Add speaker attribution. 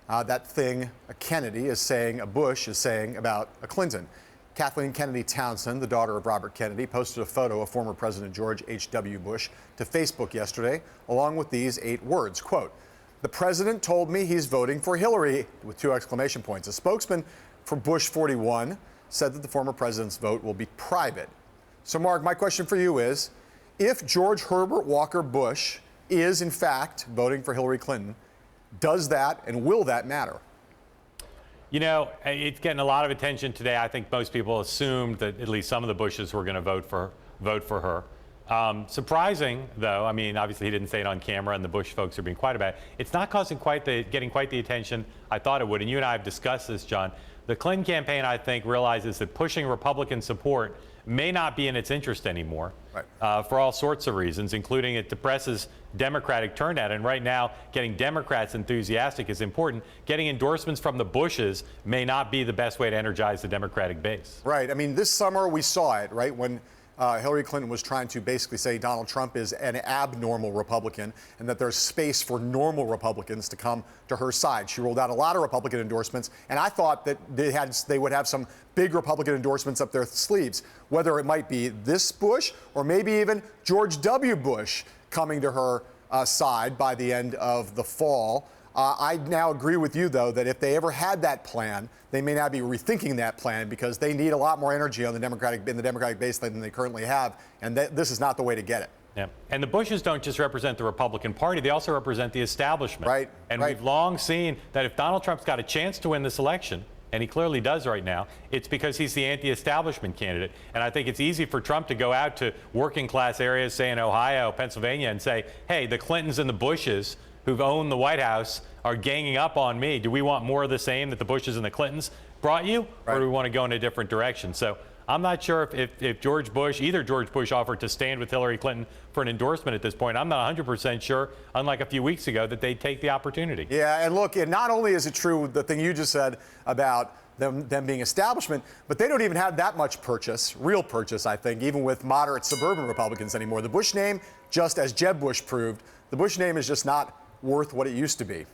Speaker 1: that thing a Kennedy is saying, a Bush is saying about a Clinton. Kathleen Kennedy Townsend, the daughter of Robert Kennedy, posted a photo of former President George H.W. Bush to Facebook yesterday, along with these 8 words, quote, "The president told me he's voting for Hillary," with 2 exclamation points. A spokesman for Bush 41 said that the former president's vote will be private. So, Mark, my question for you is, if George Herbert Walker Bush is, in fact, voting for Hillary Clinton, does that and will that matter?
Speaker 2: You know, it's getting a lot of attention today. I think most people assumed that at least some of the Bushes were going to vote for her. Surprising, though. I mean, obviously he didn't say it on camera, and the Bush folks are being quiet about it. It's not getting quite the attention I thought it would. And you and I have discussed this, John. The Clinton campaign, I think, realizes that pushing Republican support may not be in its interest anymore, right, for all sorts of reasons, including it depresses Democratic turnout. And right now, getting Democrats enthusiastic is important. Getting endorsements from the Bushes may not be the best way to energize the Democratic base.
Speaker 1: Right. I mean, this summer we saw it, right, when Hillary Clinton was trying to basically say Donald Trump is an abnormal Republican and that there's space for normal Republicans to come to her side. She rolled out a lot of Republican endorsements, and I thought that they would have some big Republican endorsements up their sleeves, whether it might be this Bush or maybe even George W. Bush coming to her side by the end of the fall. I now agree with you, though, that if they ever had that plan, they may now be rethinking that plan because they need a lot more energy on the Democratic base than they currently have, and this is not the way to get it.
Speaker 2: Yeah, and the Bushes don't just represent the Republican Party; they also represent the establishment.
Speaker 1: Right.
Speaker 2: And
Speaker 1: right.
Speaker 2: we've long seen that if Donald Trump's got a chance to win this election, and he clearly does right now, it's because he's the anti-establishment candidate. And I think it's easy for Trump to go out to working class areas, say in Ohio, Pennsylvania, and say, hey, the Clintons and the Bushes who've owned the White House are ganging up on me. Do we want more of the same that the Bushes and the Clintons brought you?
Speaker 1: Right.
Speaker 2: Or do we want to go in a different direction? So I'm not sure if either George Bush offered to stand with Hillary Clinton for an endorsement at this point. I'm not 100% sure, unlike a few weeks ago, that they'd take the opportunity.
Speaker 1: Yeah, and look, and not only is it true, the thing you just said about them being establishment, but they don't even have that much real purchase, I think, even with moderate suburban Republicans anymore. The Bush name, just as Jeb Bush proved, the Bush name is just not worth what it used to be.